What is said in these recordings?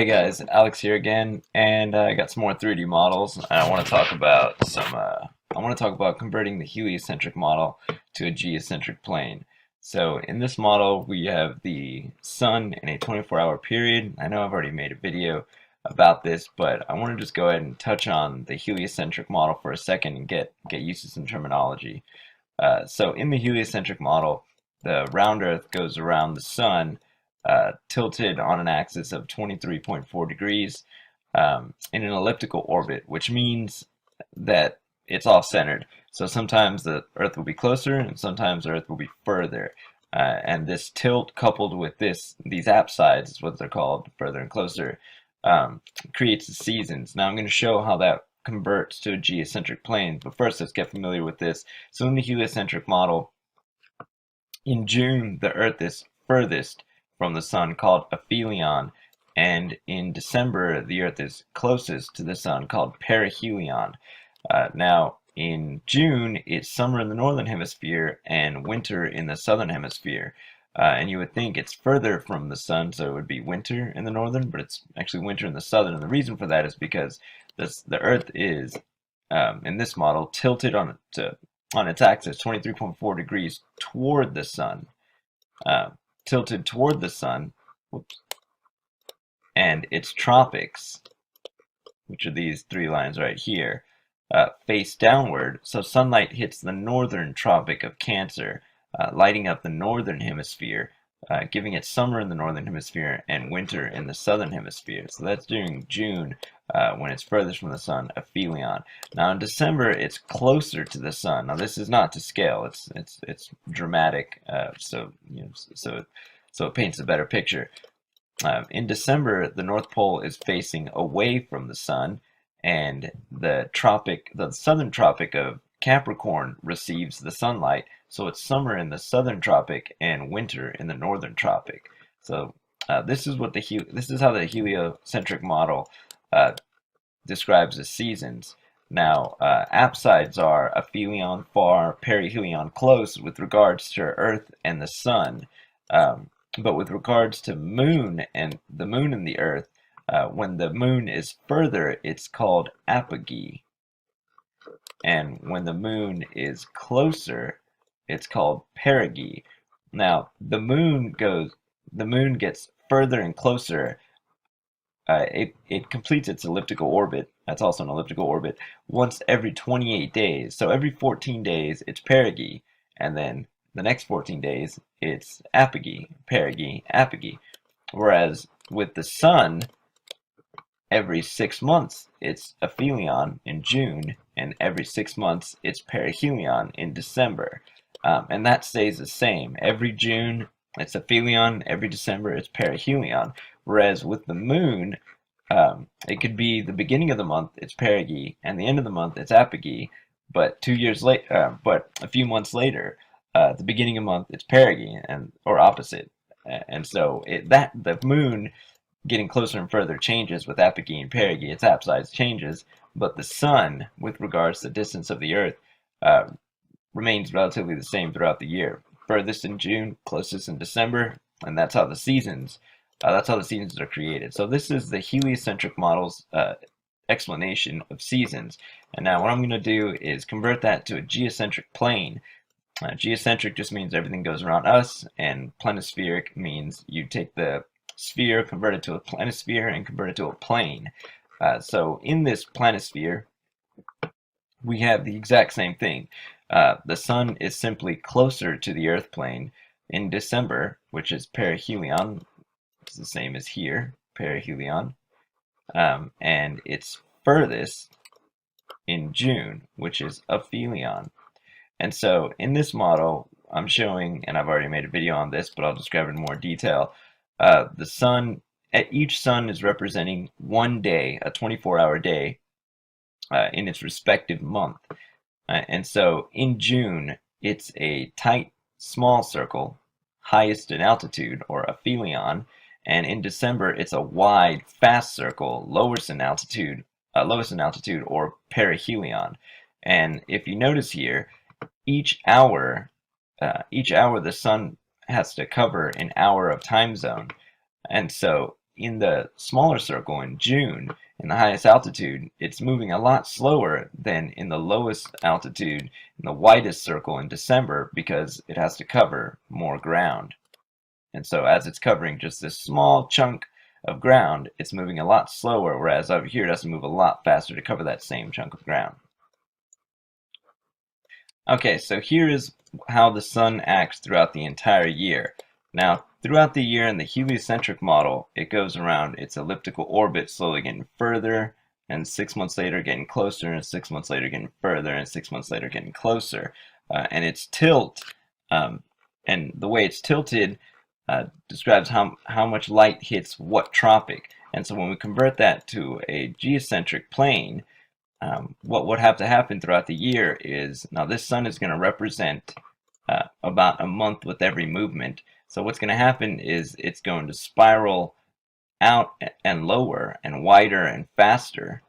guys, Alex here again, and I got some more 3D models. I want to talk about converting the heliocentric model to a geocentric plane. So in this model, we have the sun in a 24-hour period. I know I've already made a video about this, but I want to just go ahead and touch on the heliocentric model for a second and get used to some terminology. So in the heliocentric model, the round Earth goes around the sun, tilted on an axis of 23.4 degrees in an elliptical orbit, which means that it's off-centered. So sometimes the Earth will be closer, and sometimes the Earth will be further. And this tilt coupled with these apsides, is what they're called, further and closer, creates the seasons. Now I'm going to show how that converts to a geocentric plane, but first let's get familiar with this. So in the heliocentric model, in June, the Earth is furthest from the sun, called aphelion, and in December the Earth is closest to the sun, called perihelion. Now in June it's summer in the northern hemisphere and winter in the southern hemisphere, and you would think it's further from the sun, so it would be winter in the northern, but it's actually winter in the southern. And the reason for that is because the Earth is in this model tilted on its axis 23.4 degrees toward the sun. Tilted toward the sun, and its tropics, which are these three lines right here, face downward, so sunlight hits the northern tropic of Cancer, lighting up the northern hemisphere, giving it summer in the northern hemisphere and winter in the southern hemisphere. So that's during June, when it's furthest from the sun, aphelion. Now in December it's closer to the sun. Now this is not to scale, it's dramatic, so it paints a better picture. In December the North Pole is facing away from the sun, and the southern tropic of Capricorn receives the sunlight, so it's summer in the southern tropic and winter in the northern tropic. So this is how the heliocentric model describes the seasons. Now, apsides are aphelion far, perihelion close with regards to Earth and the sun. But with regards to the moon and the Earth, when the moon is further, it's called apogee. And when the moon is closer, it's called perigee. Now, the moon gets further and closer. It completes its elliptical orbit. That's also an elliptical orbit once every 28 days. So every 14 days, it's perigee, and then the next 14 days, it's apogee, perigee, apogee. Whereas with the sun, every 6 months, it's aphelion in June, and every 6 months, it's perihelion in December. And that stays the same. Every June, it's aphelion. Every December, it's perihelion. Whereas with the moon, it could be the beginning of the month, it's perigee, and the end of the month, it's apogee. But a few months later, the beginning of the month, it's perigee, or opposite. And so the moon getting closer and further changes with apogee and perigee. Its apsides changes, but the sun, with regards to the distance of the Earth, remains relatively the same throughout the year. Furthest in June, closest in December, and that's how the seasons are created. So this is the heliocentric model's explanation of seasons. And now what I'm going to do is convert that to a geocentric plane. Geocentric just means everything goes around us, and planispheric means you take the sphere, convert it to a planisphere, and convert it to a plane. So in this planisphere, we have the exact same thing. The sun is simply closer to the Earth plane in December, which is perihelion. It's the same as here, perihelion. And it's furthest in June, which is aphelion. And so in this model, I'm showing, and I've already made a video on this, but I'll describe it in more detail. The sun, each sun is representing one day, a 24-hour day, in its respective month. And so in June, it's a tight, small circle, highest in altitude, or aphelion. And in December, it's a wide, fast circle, lowest in altitude, or perihelion. And if you notice here, each hour the sun has to cover an hour of time zone. And so in the smaller circle in June, in the highest altitude, it's moving a lot slower than in the lowest altitude in the widest circle in December because it has to cover more ground. And so as it's covering just this small chunk of ground, it's moving a lot slower, whereas over here it has to move a lot faster to cover that same chunk of ground. Okay, so here is how the sun acts throughout the entire year. Now, throughout the year in the heliocentric model, it goes around its elliptical orbit, slowly getting further, and 6 months later getting closer, and 6 months later getting further, and 6 months later getting closer. And its tilt, and the way it's tilted, describes how much light hits what tropic. And so when we convert that to a geocentric plane, what would have to happen throughout the year is, now this sun is going to represent about a month with every movement. So what's going to happen is it's going to spiral out and lower and wider and faster,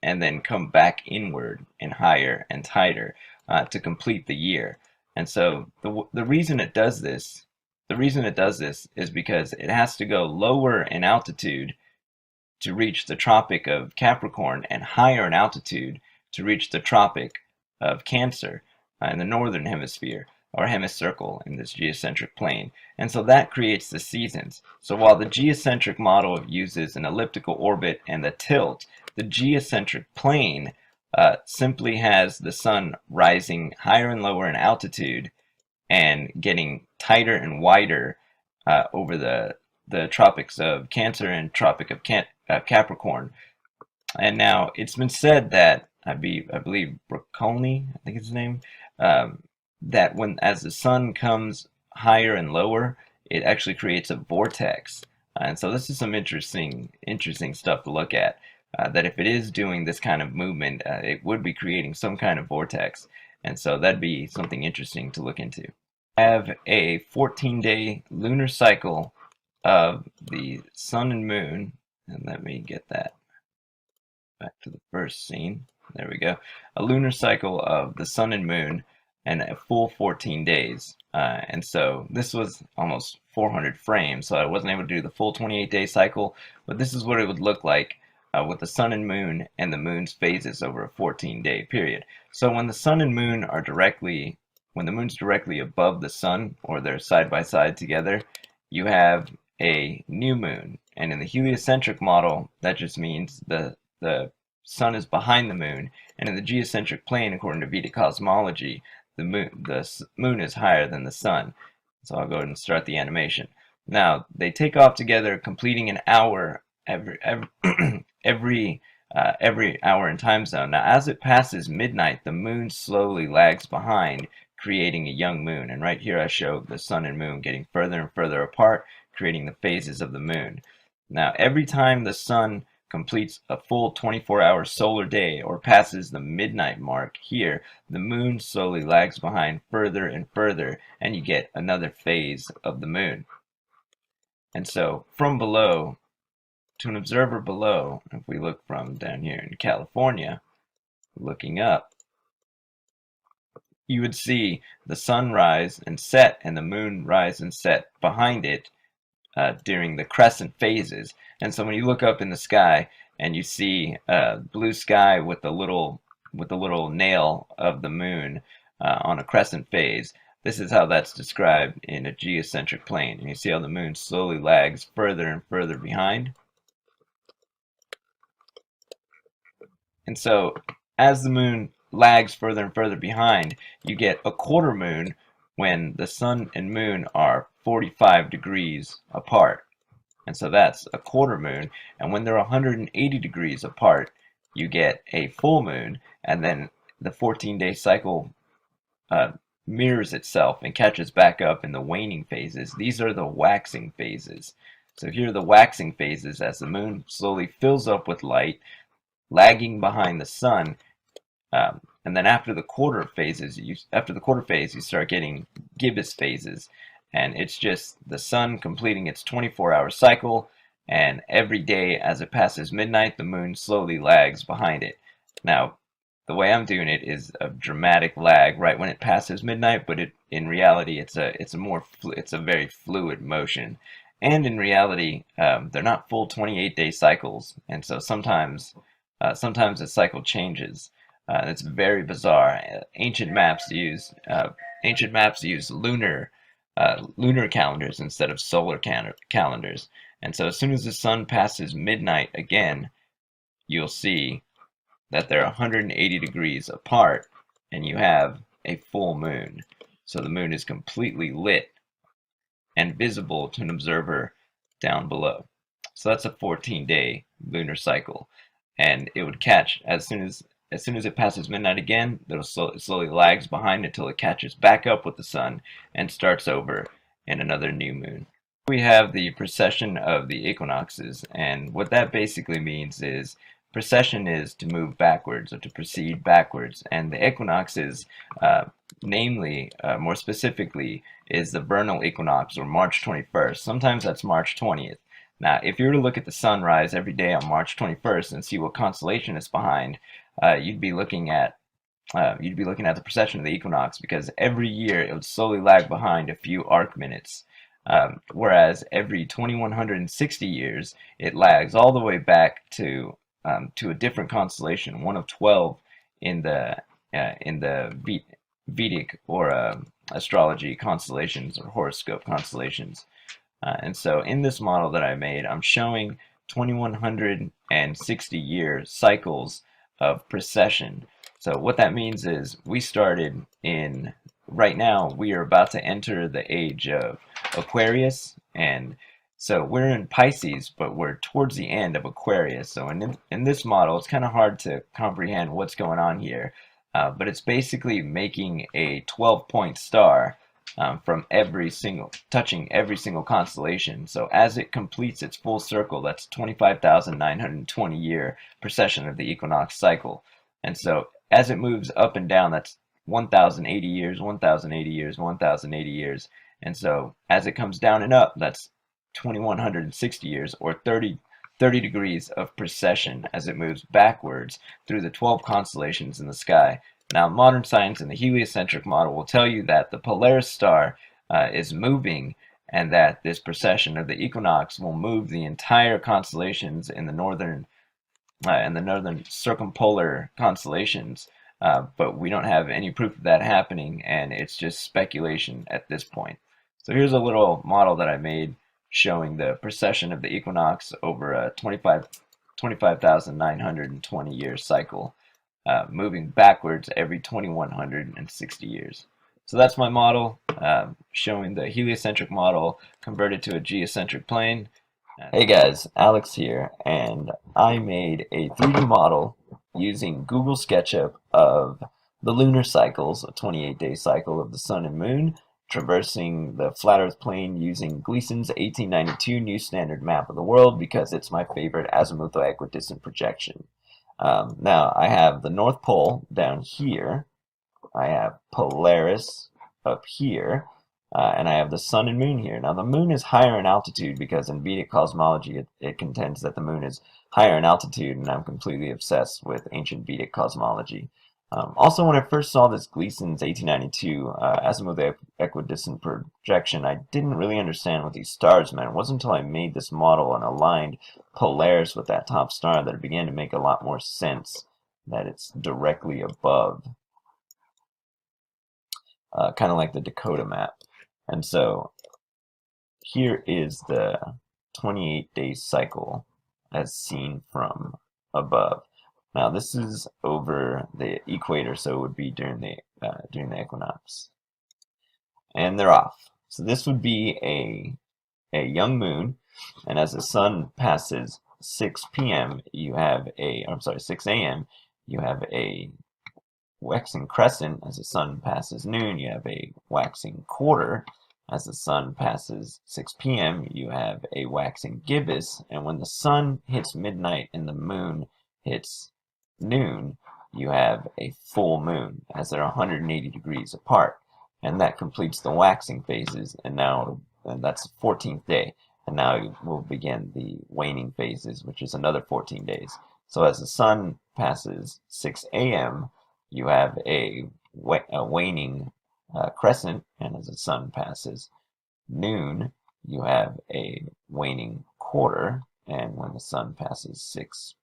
and then come back inward and higher and tighter to complete the year. And so the reason it does this, is because it has to go lower in altitude to reach the Tropic of Capricorn and higher in altitude to reach the Tropic of Cancer in the northern hemisphere, or hemicircle in this geocentric plane. And so that creates the seasons. So while the geocentric model uses an elliptical orbit and the tilt, the geocentric plane simply has the sun rising higher and lower in altitude and getting tighter and wider over the tropics of Cancer and Tropic of Capricorn. And now it's been said that I believe Broccoli, I think is his name, that as the sun comes higher and lower, it actually creates a vortex. And so this is some interesting stuff to look at. That if it is doing this kind of movement, it would be creating some kind of vortex. And so that'd be something interesting to look into. I have a 14-day lunar cycle of the sun and moon, and let me get that back to the first scene. There we go. A lunar cycle of the sun and moon and a full 14 days. And so this was almost 400 frames, so I wasn't able to do the full 28-day cycle, but this is what it would look like with the sun and moon and the moon's phases over a 14-day period. So when the sun and moon are when the moon's directly above the sun, or they're side by side together, you have a new moon. And in the heliocentric model, that just means the sun is behind the moon. And in the geocentric plane, according to Vedic cosmology, the moon is higher than the sun. So I'll go ahead and start the animation. Now, they take off together, completing an hour every hour in time zone. Now, as it passes midnight, the moon slowly lags behind, creating a young moon. And right here I show the sun and moon getting further and further apart, creating the phases of the moon. Now, every time the sun completes a full 24-hour solar day or passes the midnight mark here, the moon slowly lags behind further and further, and you get another phase of the moon. And so from below, to an observer below, if we look from down here in California, looking up, you would see the sun rise and set and the moon rise and set behind it during the crescent phases. And so when you look up in the sky and you see blue sky with the little nail of the moon on a crescent phase, this is how that's described in a geocentric plane. And you see how the moon slowly lags further and further behind. And so as the moon lags further and further behind, you get a quarter moon when the sun and moon are 45 degrees apart. And so that's a quarter moon. And when they're 180 degrees apart, you get a full moon. And then the 14-day cycle mirrors itself and catches back up in the waning phases. These are the waxing phases. So here are the waxing phases as the moon slowly fills up with light, lagging behind the sun. And then after the quarter phase, you start getting gibbous phases. And it's just the sun completing its 24-hour cycle, and every day as it passes midnight, the moon slowly lags behind it. Now, the way I'm doing it is a dramatic lag right when it passes midnight, but in reality, it's a very fluid motion. And in reality, they're not full 28-day cycles, and so sometimes the cycle changes. It's very bizarre. Ancient maps use lunar calendars instead of solar calendars, and so as soon as the sun passes midnight again, you'll see that they're 180 degrees apart, and you have a full moon. So the moon is completely lit and visible to an observer down below. So that's a 14-day lunar cycle, and it would catch as soon as it passes midnight again. It slowly lags behind until it catches back up with the sun and starts over in another new moon. We have the precession of the equinoxes, and what that basically means is precession is to move backwards or to proceed backwards, and the equinoxes, more specifically, is the vernal equinox, or March 21st. Sometimes that's March 20th. Now, if you were to look at the sunrise every day on March 21st and see what constellation it's behind, you'd be looking at the precession of the equinox, because every year it would slowly lag behind a few arc minutes. Whereas every 2160 years, it lags all the way back to a different constellation, one of 12 in the Vedic or astrology constellations or horoscope constellations. And so in this model that I made, I'm showing 2160-year cycles of precession. So what that means is right now we are about to enter the age of Aquarius, and so we're in Pisces, but we're towards the end of Aquarius. So in this model, it's kind of hard to comprehend what's going on here, but it's basically making a 12-point star touching every single constellation. So as it completes its full circle, that's 25,920-year precession of the equinox cycle. And so as it moves up and down, that's 1,080 years, 1,080 years, 1,080 years. And so as it comes down and up, that's 2,160 years, or 30 degrees of precession as it moves backwards through the 12 constellations in the sky. Now, modern science and the heliocentric model will tell you that the Polaris star is moving, and that this precession of the equinox will move the entire constellations in the northern circumpolar constellations. But we don't have any proof of that happening, and it's just speculation at this point. So here's a little model that I made showing the precession of the equinox over a 25,920-year cycle, moving backwards every 2160 years. So that's my model, showing the heliocentric model converted to a geocentric plane. Hey guys, Alex here, and I made a 3D model using Google SketchUp of the lunar cycles, a 28-day cycle of the sun and moon, traversing the flat earth plane using Gleason's 1892 New Standard Map of the World, because it's my favorite azimuthal equidistant projection. Now, I have the North Pole down here, I have Polaris up here, and I have the sun and moon here. Now, the moon is higher in altitude because in Vedic cosmology it contends that the moon is higher in altitude, and I'm completely obsessed with ancient Vedic cosmology. Also, when I first saw this Gleason's 1892 azimuthal equidistant projection, I didn't really understand what these stars meant. It wasn't until I made this model and aligned Polaris with that top star that it began to make a lot more sense that it's directly above, kind of like the Dakota map. And so here is the 28-day cycle as seen from above. Now this is over the equator, so it would be during the equinox. And they're off. So this would be a young moon, and as the sun passes 6 p.m., you have 6 a.m., you have a waxing crescent. As the sun passes noon, you have a waxing quarter. As the sun passes 6 p.m., you have a waxing gibbous, and when the sun hits midnight and the moon hits noon, you have a full moon, as they're 180 degrees apart, and that completes the waxing phases. And that's the 14th day, and now we'll begin the waning phases, which is another 14 days. So as the sun passes 6 a.m., you have a waning crescent, and as the sun passes noon, you have a waning quarter, and when the sun passes 6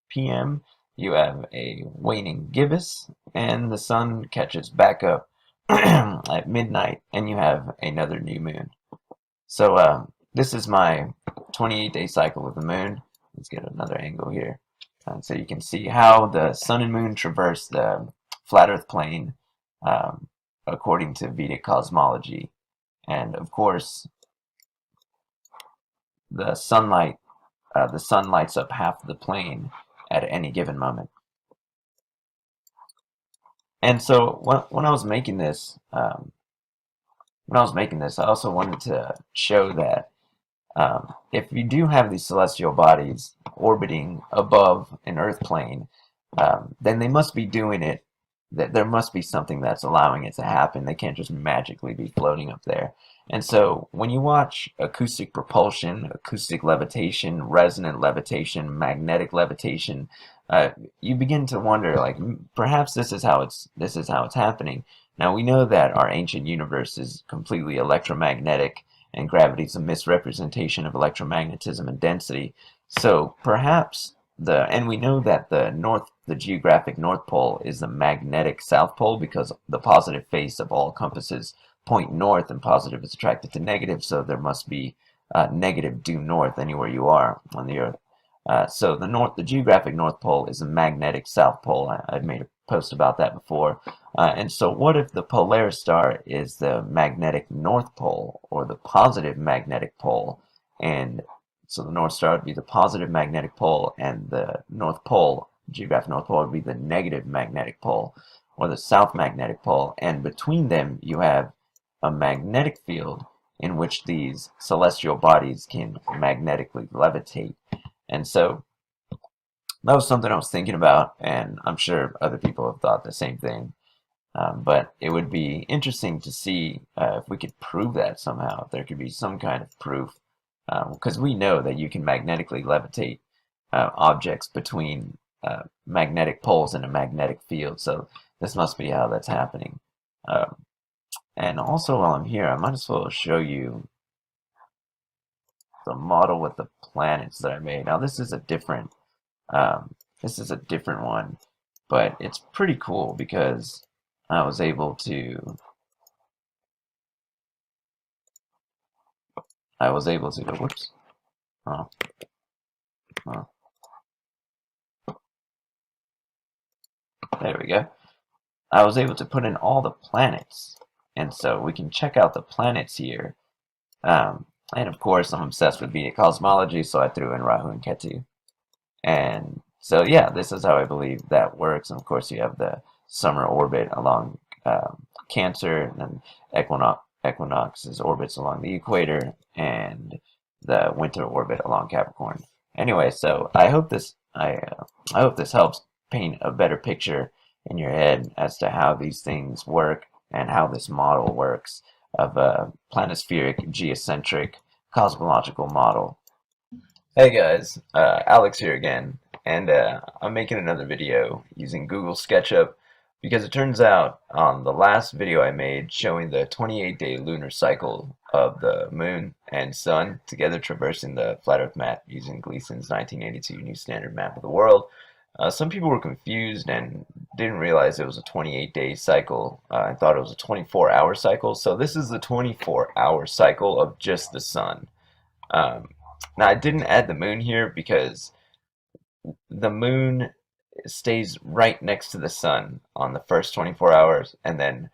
p.m., you have a waning gibbous, and the sun catches back up at midnight, and you have another new moon. So this is my 28-day cycle with the moon. Let's get another angle here. So you can see how the sun and moon traverse the flat earth plane according to Vedic cosmology. And of course, the sun lights up half of the plane at any given moment. And so when I was making this, I also wanted to show that if you do have these celestial bodies orbiting above an Earth plane, then they must be doing it. That there must be something that's allowing it to happen. They can't just magically be floating up there. And so when you watch acoustic propulsion, acoustic levitation, resonant levitation, magnetic levitation, you begin to wonder, like, perhaps this is how it's happening. Now we know that our ancient universe is completely electromagnetic, and gravity is a misrepresentation of electromagnetism and density. So perhaps and we know that the geographic North Pole is the magnetic South Pole, because the positive face of all compasses point north, and positive is attracted to negative, so there must be negative due north anywhere you are on the Earth. So the geographic North Pole is the magnetic South Pole. I've made a post about that before. And so what if the Polaris star is the magnetic North Pole, or the positive magnetic pole? And so the North Star would be the positive magnetic pole, and the North Pole, geographic North Pole, would be the negative magnetic pole, or the South magnetic pole. And between them, you have a magnetic field in which these celestial bodies can magnetically levitate. And so that was something I was thinking about, and I'm sure other people have thought the same thing. But it would be interesting to see if we could prove that somehow, if there could be some kind of proof, because we know that you can magnetically levitate objects between magnetic poles in a magnetic field. So this must be how that's happening. And also, while I'm here, I might as well show you the model with the planets that I made. Now this is a different one, but it's pretty cool because I was able to whoops. Oh. Oh. There we go. I was able to put in all the planets, and so we can check out the planets here. And of course, I'm obsessed with Vedic cosmology, so I threw in Rahu and Ketu. And so, yeah, this is how I believe that works. And of course, you have the summer orbit along Cancer, and then equinoxes orbits along the equator, and the winter orbit along Capricorn. Anyway, so I hope this helps paint a better picture in your head as to how these things work and how this model works of a planispheric, geocentric, cosmological model. Hey guys, Alex here again, and I'm making another video using Google SketchUp because it turns out on the last video I made showing the 28-day lunar cycle of the moon and sun together traversing the flat earth map using Gleason's 1982 New Standard Map of the World, some people were confused and didn't realize it was a 28-day cycle and thought it was a 24-hour cycle. So this is the 24-hour cycle of just the sun. Now I didn't add the moon here because the moon stays right next to the sun on the first 24 hours, and then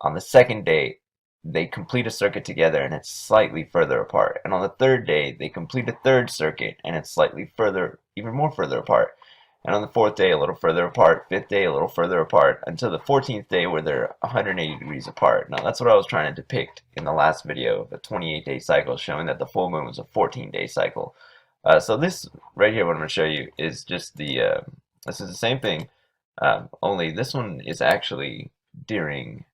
on the second day they complete a circuit together and it's slightly further apart, and on the third day they complete a third circuit and it's slightly further, even more further apart, and on the fourth day a little further apart, fifth day a little further apart, until the 14th day where they're 180 degrees apart. Now that's what I was trying to depict in the last video of a 28-day cycle, showing that the full moon was a 14-day cycle. So this right here, what I'm going to show you is just this is the same thing, only this one is actually during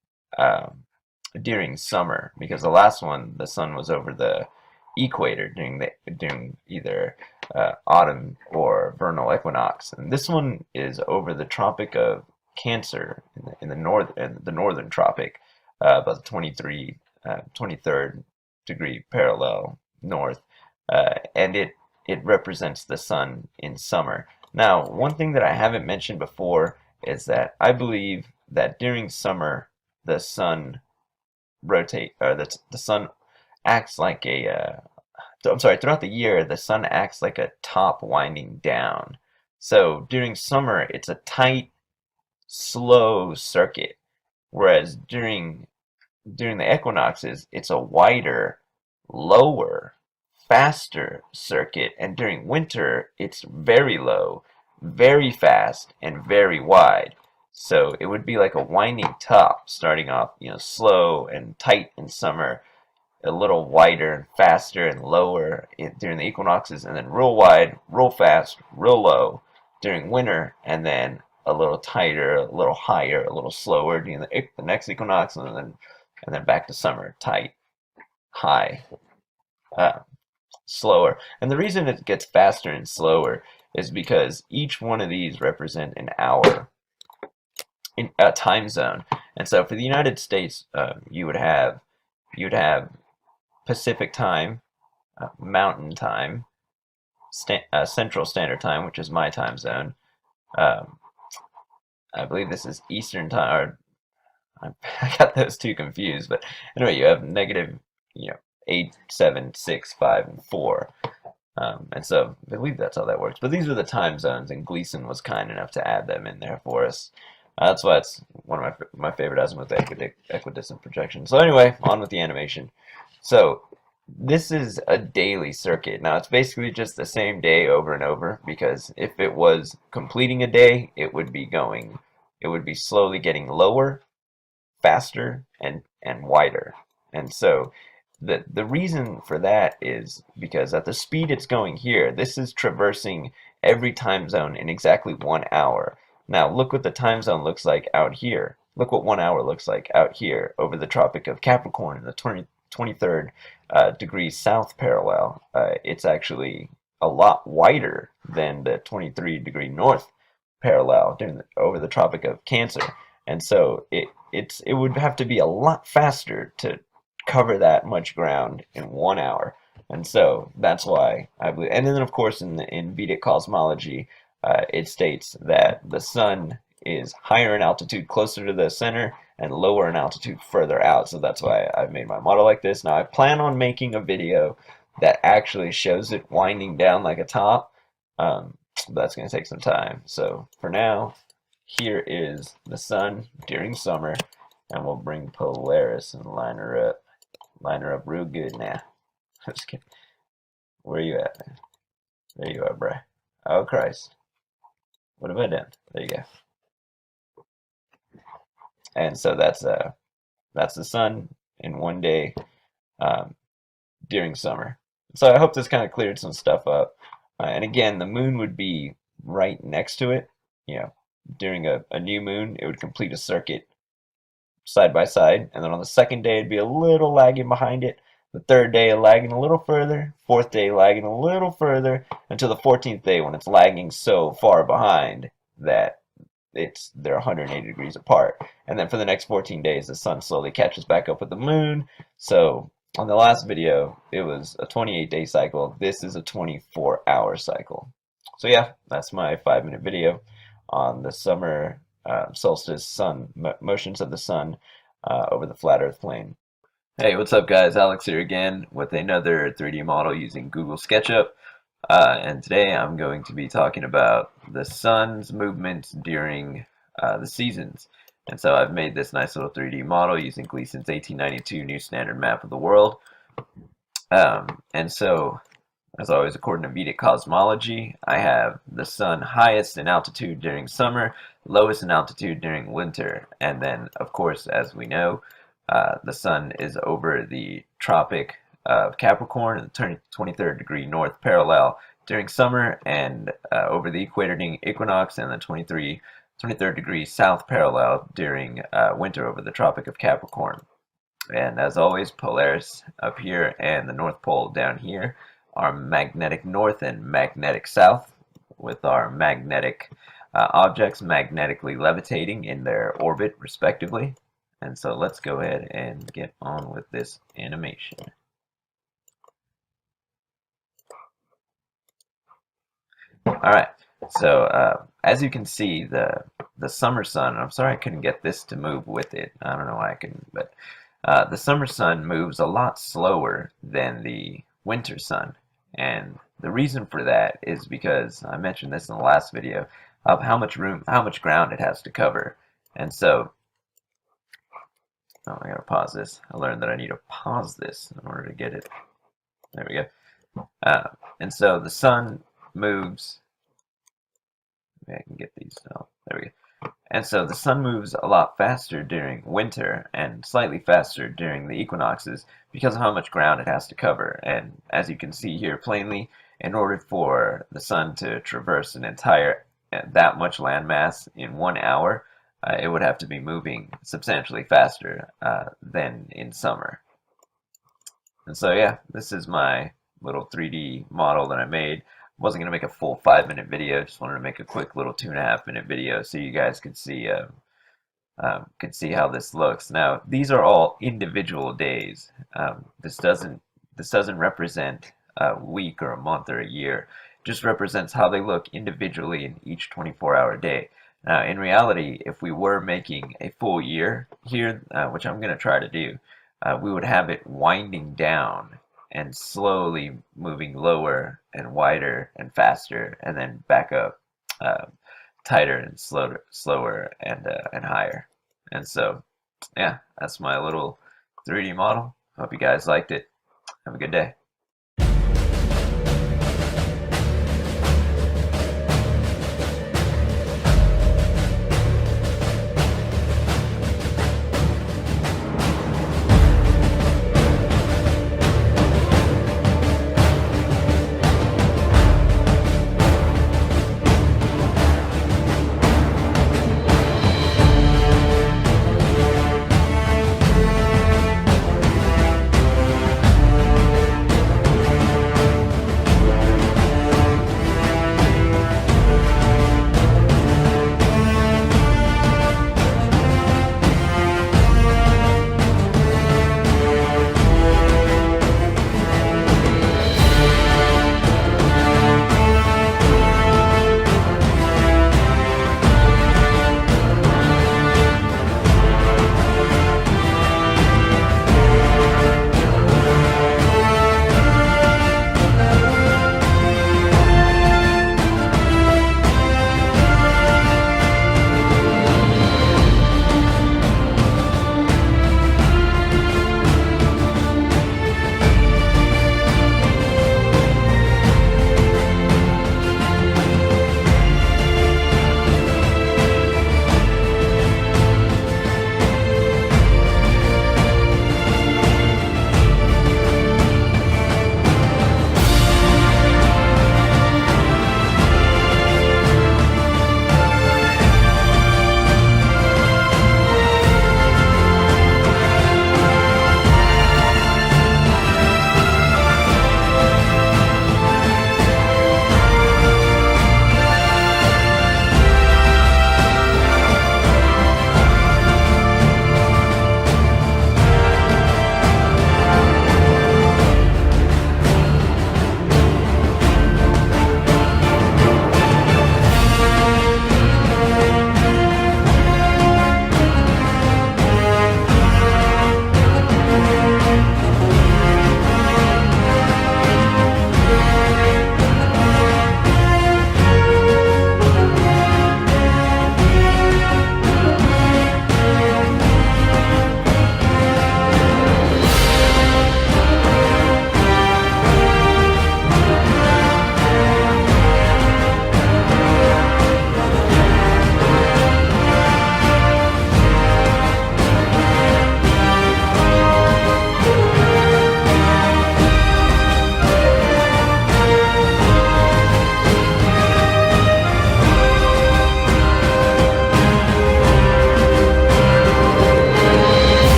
summer, because the last one the sun was over the equator during either autumn or vernal equinox, and this one is over the Tropic of Cancer in the northern tropic, about the 23rd degree parallel north, and it represents the sun in summer. Now, one thing that I haven't mentioned before is that I believe that during summer the sun the sun acts like I'm sorry, throughout the year the sun acts like a top winding down. So during summer it's a tight, slow circuit, whereas during the equinoxes, it's a wider, lower, faster circuit, and during winter, it's very low, very fast, and very wide. So it would be like a winding top, starting off, slow and tight in summer, a little wider and faster and lower during the equinoxes, and then real wide, real fast, real low during winter, and then a little tighter, a little higher, a little slower during the next equinox, and then back to summer, tight, high, uh, slower. And the reason it gets faster and slower is because each one of these represent an hour in a time zone. And so for the United States, you'd have Pacific time, Mountain time, Central Standard Time, which is my time zone. Um, I believe this is Eastern time, or I got those two confused. But anyway, you have negative, 8, 7, 6, 5, and 4. And so I believe that's how that works. But these are the time zones, and Gleason was kind enough to add them in there for us. That's why it's one of my favorite azimuth equidistant projection. So anyway, on with the animation. So this is a daily circuit. Now it's basically just the same day over and over, because if it was completing a day, it would be slowly getting lower, faster, and wider. And so the reason for that is because at the speed it's going here, this is traversing every time zone in exactly 1 hour. Now look what the time zone looks like out here. Look what 1 hour looks like out here over the Tropic of Capricorn in the 23rd degree south parallel. It's actually a lot wider than the 23-degree north parallel over the Tropic of Cancer. And so it would have to be a lot faster to cover that much ground in 1 hour. And so that's why I believe. And then of course in Vedic cosmology, it states that the sun is higher in altitude closer to the center and lower in altitude further out. So that's why I've made my model like this. Now I plan on making a video that actually shows it winding down like a top. That's going to take some time. So for now, here is the sun during summer, and we'll bring Polaris and line her up real good now. I'm just kidding. Where you at, man? There you are, bruh. Oh Christ. What have I done? There you go. And so that's the sun in one day during summer. So I hope this kind of cleared some stuff up. And again, the moon would be right next to it. During a new moon, it would complete a circuit side by side, and then on the second day it'd be a little lagging behind it, the third day lagging a little further, fourth day lagging a little further, until the 14th day when it's lagging so far behind that they're 180 degrees apart. And then for the next 14 days the sun slowly catches back up with the moon. So on the last video it was a 28-day cycle. This is a 24-hour cycle. So yeah, that's my 5-minute video on the summer solstice motions of the sun over the flat earth plane. Hey, what's up guys? Alex here again with another 3D model using Google SketchUp. And today I'm going to be talking about the sun's movements during the seasons. And so I've made this nice little 3D model using Gleason's 1892 New Standard Map of the World. And so, as always, according to Vedic cosmology, I have the sun highest in altitude during summer, lowest in altitude during winter, and then, of course, as we know, the sun is over the Tropic of Capricorn in the 23rd degree north parallel during summer, and over the equator during equinox, and the 23rd degree south parallel during winter over the Tropic of Capricorn. And as always, Polaris up here and the North Pole down here are magnetic north and magnetic south, with our magnetic objects magnetically levitating in their orbit respectively. And so let's go ahead and get on with this animation. All right. So as you can see, the summer sun. I'm sorry I couldn't get this to move with it. I don't know why I couldn't, but the summer sun moves a lot slower than the winter sun, and the reason for that is because I mentioned this in the last video of how much ground it has to cover, and so. Oh, I gotta pause this. I learned that I need to pause this in order to get it. There we go. And so the sun moves. Maybe I can get these. Oh, there we go. And so the sun moves a lot faster during winter and slightly faster during the equinoxes because of how much ground it has to cover. And as you can see here plainly, in order for the sun to traverse an entire that much landmass in 1 hour, it would have to be moving substantially faster than in summer. And so yeah, this is my little 3D model that I made. Wasn't gonna make a full 5-minute video. Just wanted to make a quick little 2.5-minute video so you guys could see how this looks. Now these are all individual days. This doesn't represent a week or a month or a year. It just represents how they look individually in each 24-hour day. Now in reality, if we were making a full year here, which I'm gonna try to do, we would have it winding down and slowly moving lower and wider and faster, and then back up tighter and slower and higher. And so, yeah, that's my little 3D model. Hope you guys liked it. Have a good day.